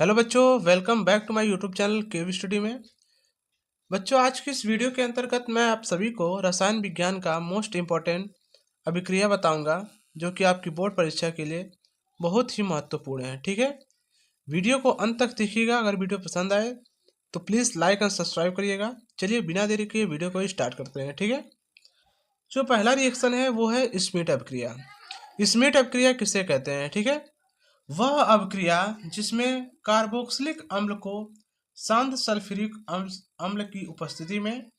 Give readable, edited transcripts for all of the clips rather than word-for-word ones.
Hello बच्चों, welcome back to my YouTube channel KV study में। बच्चों, आज की इस वीडियो के अंतर्गत मैं आप सभी को रसायन विज्ञान का मोस्ट इम्पॉर्टेंट अभिक्रिया बताऊंगा, जो कि आपकी बोर्ड परीक्षा के लिए बहुत ही महत्वपूर्ण है। ठीक है, वीडियो को अंत तक देखिएगा। अगर वीडियो पसंद आए तो प्लीज़ लाइक एंड सब्सक्राइब करिएगा। चलिए बिना देरी के वीडियो को स्टार्ट करते हैं। ठीक है, जो पहला रिएक्शन है वो है स्मिट अभिक्रिया। स्मिट अभिक्रिया किसे कहते हैं? ठीक है, वह अभिक्रिया जिसमें कार्बोक्सिलिक अम्ल को शांत सल्फ्यूरिक अम्ल की उपस्थिति में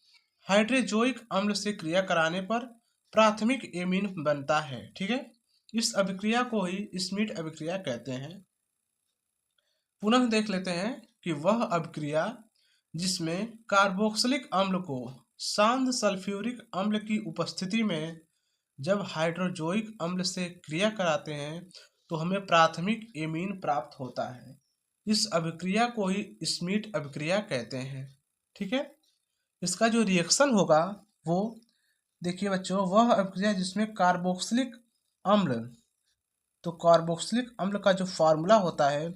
हाइड्रोजोइक अम्ल से क्रिया कराने पर प्राथमिक एमीन बनता है। ठीक है, इस अभिक्रिया को ही स्मिट अभिक्रिया कहते हैं। पुनः देख लेते हैं कि वह अभिक्रिया जिसमें कार्बोक्सिलिक अम्ल को शांत सल्फ्यूरिक अम्ल की उपस्थिति में जब हाइड्रोजोइक अम्ल से क्रिया कराते हैं तो हमें प्राथमिक एमीन प्राप्त होता है। इस अभिक्रिया को ही स्मिट अभिक्रिया कहते हैं। ठीक है, इसका जो रिएक्शन होगा वो देखिए बच्चों, वह अभिक्रिया जिसमें कार्बोक्सिलिक अम्ल, तो कार्बोक्सिलिक अम्ल का जो फार्मूला होता है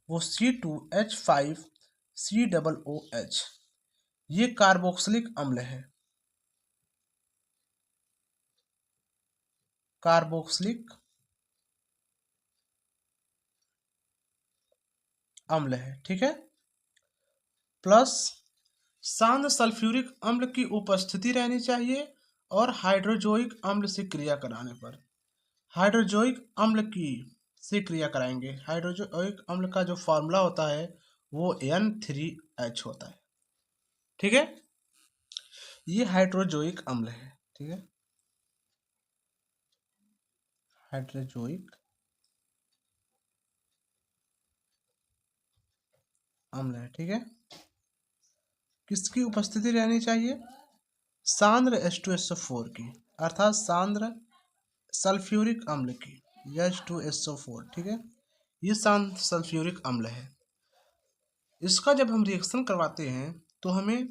वो C2H5COOH, ये कार्बोक्सिलिक अम्ल है। कार्बोक्सिलिक अम्ल है। ठीक है, प्लस शांत सल्फ्यूरिक अम्ल की उपस्थिति रहनी चाहिए और हाइड्रोजोइक अम्ल से क्रिया कराने पर हाइड्रोजोइक अम्ल की से क्रिया कराएंगे। हाइड्रोजोइक अम्ल का जो फॉर्मूला होता है वो N3H होता है। ठीक है, ये हाइड्रोजोइक अम्ल है। ठीक है, हाइड्रोजोइक अम्ल है। ठीक है, किसकी उपस्थिति रहनी चाहिए? सांद्र H2SO4 की, अर्थात सांद्र सल्फ्यूरिक अम्ल की, H2SO4। ठीक है, ये शांत सल्फ्यूरिक अम्ल है। इसका जब हम रिएक्शन करवाते हैं तो हमें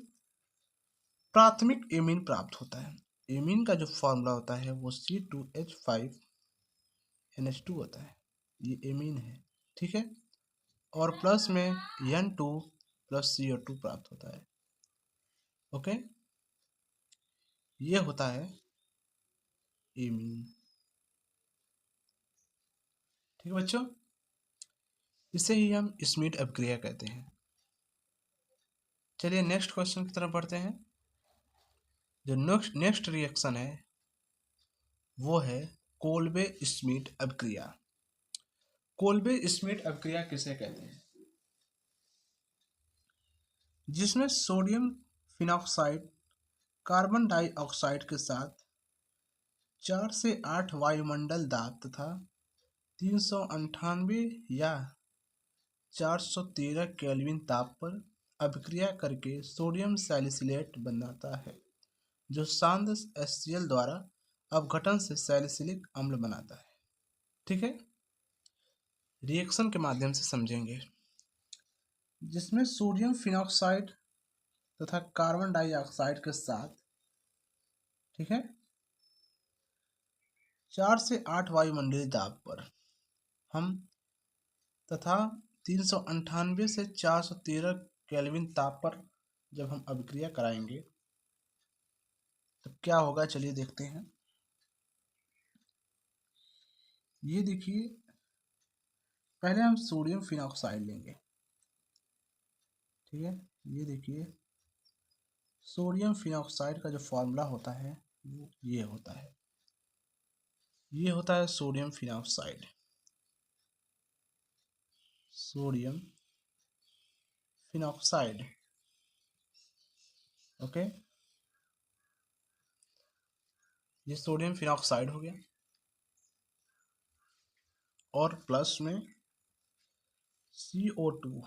प्राथमिक एमीन प्राप्त होता है। एमीन का जो फॉर्मूला होता है वो C2H5NH2 होता है, ये एमीन है। ठीक है, और प्लस में N2 प्लस CO2 प्राप्त होता है। ओके, ये होता है एमीन। ठीक है बच्चों, इसे ही हम स्मिट अभिक्रिया कहते हैं। चलिए नेक्स्ट क्वेश्चन की तरफ बढ़ते हैं। जो नेक्स्ट रिएक्शन है वो है कोल्बे स्मिट अभिक्रिया। कोल्बे स्मिट अभिक्रिया किसे कहते हैं? जिसमें सोडियम फिनॉक्साइड कार्बन डाइऑक्साइड के साथ 4 से 8 वायुमंडल दाब तथा 398 या 413 केल्विन ताप पर अभिक्रिया करके सोडियम सैलिसिलेट बनाता है, जो शांत HCl द्वारा अपघटन से सैलिसिलिक अम्ल बनाता है। ठीक है, रिएक्शन के माध्यम से समझेंगे। जिसमें सोडियम फिनॉक्साइड तथा कार्बन डाइऑक्साइड के साथ, ठीक है, 4 से 8 वायुमंडलीय दाब पर हम तथा 398 से 413 केल्विन ताप पर जब हम अभिक्रिया कराएंगे तो क्या होगा, चलिए देखते हैं। ये देखिए, पहले हम सोडियम फिनॉक्साइड लेंगे। ठीक है, ये देखिए, सोडियम फिनॉक्साइड का जो फॉर्मूला होता है वो ये होता है, ये होता है sodium phenoxide, sodium phenoxide. Okay, ये सोडियम फिनॉक्साइड हो गया और प्लस में CO2।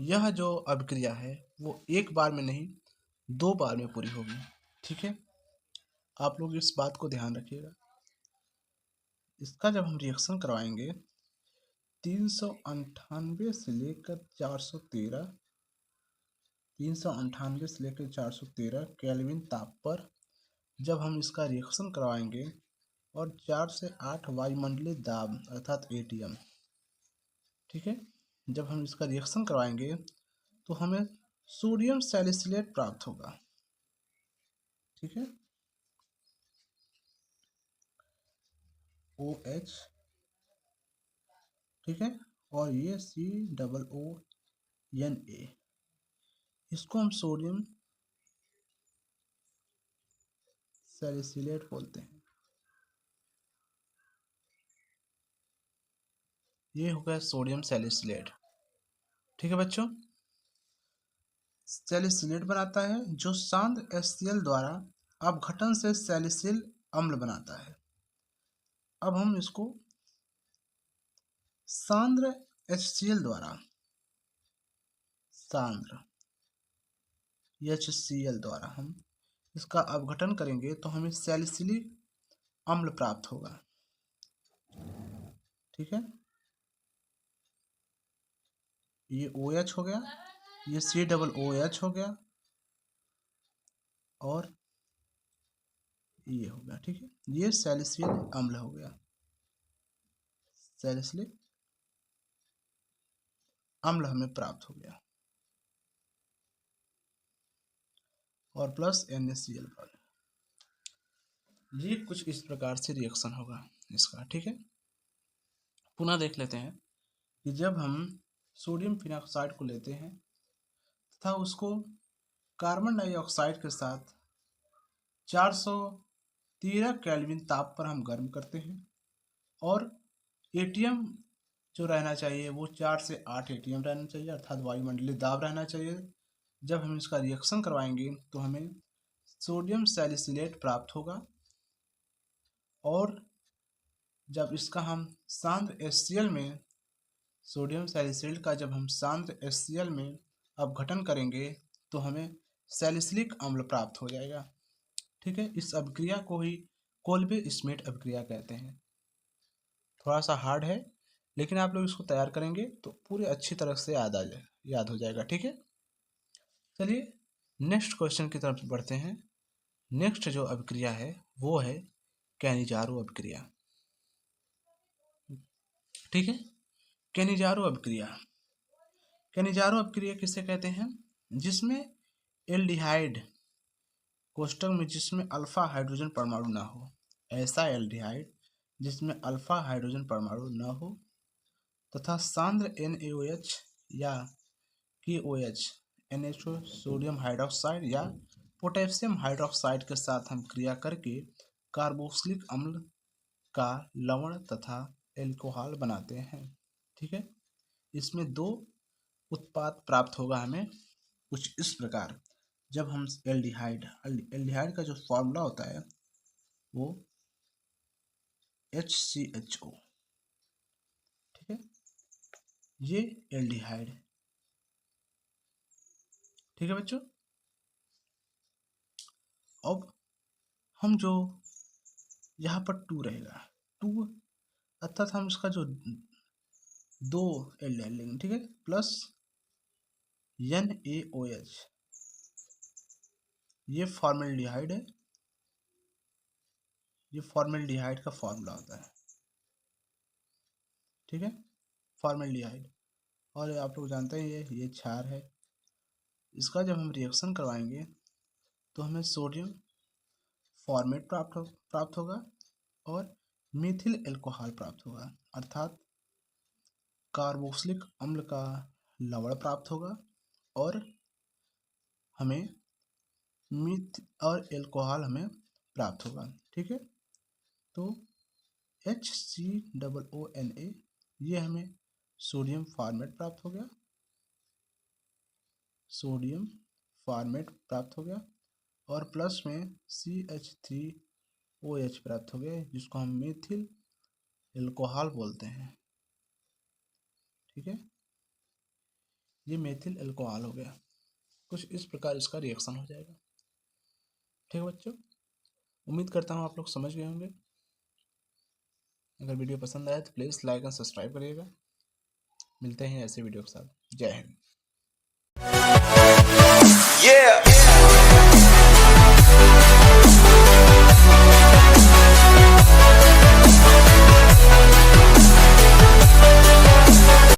यह जो अभिक्रिया है वो एक बार में नहीं, 2 बार में पूरी होगी। ठीक है, आप लोग इस बात को ध्यान रखिएगा। इसका जब हम रिएक्शन करवाएंगे 398 से लेकर 413, 398 से लेकर 413 केल्विन ताप पर जब हम इसका रिएक्शन करवाएंगे और 4 से 8 वायुमंडलीय दाब अर्थात ATM, ठीक है। जब हम इसका रिएक्शन करवाएंगे तो हमें सोडियम सैलिसिलेट प्राप्त होगा। ठीक है, OH, ठीक है, और ये COONA, इसको हम सोडियम सैलिसिलेट बोलते हैं। ये हो गया सोडियम सैलिसिलेट। ठीक है बच्चों, सैलिसिलेट बनाता है जो सांद्र HCl द्वारा अपघटन से सैलिसिल अम्ल बनाता है। अब हम इसको सांद्र HCl द्वारा हम इसका अपघटन करेंगे तो हमें सैलिसिलिक अम्ल प्राप्त होगा। ठीक है, ये OH हो गया, ये COOH हो गया, और ये हो गया। ठीक है, ये सैलिसिलिक अम्ल हो गया, सैलिसिलिक अम्ल हमें प्राप्त हो गया, और प्लस NaCl पर। ये कुछ इस प्रकार से रिएक्शन होगा इसका। ठीक है, पुनः देख लेते हैं कि जब हम सोडियम फिनाक्साइड को लेते हैं तथा उसको कार्बन डाइऑक्साइड के साथ 413 केल्विन ताप पर हम गर्म करते हैं, और एटीएम जो रहना चाहिए वो 4 से 8 एटीएम रहना चाहिए, अर्थात वायुमंडलीय दाब रहना चाहिए। जब हम इसका रिएक्शन करवाएंगे तो हमें सोडियम सैलिसिलेट प्राप्त होगा, और जब इसका हम सांद्र HCl में सोडियम सैलिसिलेट का जब हम सांद्र HCl में अपघटन करेंगे तो हमें सैलिसिलिक अम्ल प्राप्त हो जाएगा। ठीक है, इस अभिक्रिया को ही कोल्बे स्मिथ अभिक्रिया कहते हैं। थोड़ा सा हार्ड है, लेकिन आप लोग इसको तैयार करेंगे तो पूरे अच्छी तरह से याद हो जाएगा। ठीक है, चलिए नेक्स्ट क्वेश्चन की तरफ बढ़ते हैं। नेक्स्ट जो अभिक्रिया है वो है कैनिजारो अभिक्रिया। ठीक है, कैनिजारो अभिक्रिया किसे कहते हैं? जिसमें एल्डिहाइड कोष्टक में जिसमें अल्फा हाइड्रोजन परमाणु ना हो, ऐसा एल्डिहाइड जिसमें अल्फा हाइड्रोजन परमाणु न हो, तथा सांद्र NaOH या KOH NHO सोडियम हाइड्रोक्साइड या पोटेशियम हाइड्रोक्साइड के साथ हम क्रिया करके कार्बोक्सिलिक अम्ल का लवण तथा एल्कोहल बनाते हैं। ठीक है, इसमें 2 उत्पाद प्राप्त होगा हमें कुछ इस प्रकार। जब हम एल्डिहाइड का जो फॉर्मूला होता है वो HCHO। ठीक है, ये एल्डिहाइड है। ठीक है बच्चों, अब हम जो यहाँ पर 2 रहेगा, 2 अर्थात हम इसका जो 2 एल्डिहाइड लेंगे। ठीक है, प्लस NaOH, ये फॉर्मेल्डिहाइड है, ये फॉर्मेल्डिहाइड का फॉर्मूला होता है। ठीक है, फॉर्मेल्डिहाइड, और आप लोग जानते हैं ये क्षार है। इसका जब हम रिएक्शन करवाएंगे तो हमें सोडियम फॉर्मेट प्राप्त होगा और मिथिल एल्कोहल प्राप्त होगा, अर्थात कार्बोक्सिलिक अम्ल का लवण प्राप्त होगा, और हमें मिथ और एल्कोहल हमें प्राप्त होगा। ठीक है, तो HCOONA, ये हमें सोडियम फॉर्मेट प्राप्त हो गया, और प्लस में CH3OH प्राप्त हो गया, जिसको हम मिथिल एल्कोहल बोलते हैं। ठीक है, ये मेथिल एल्कोहल हो गया। कुछ इस प्रकार इसका रिएक्शन हो जाएगा। ठीक है बच्चों, उम्मीद करता हूँ आप लोग समझ गए होंगे। अगर वीडियो पसंद आए तो प्लीज़ लाइक एंड सब्सक्राइब करिएगा। मिलते हैं ऐसे वीडियो के साथ। जय हिंद।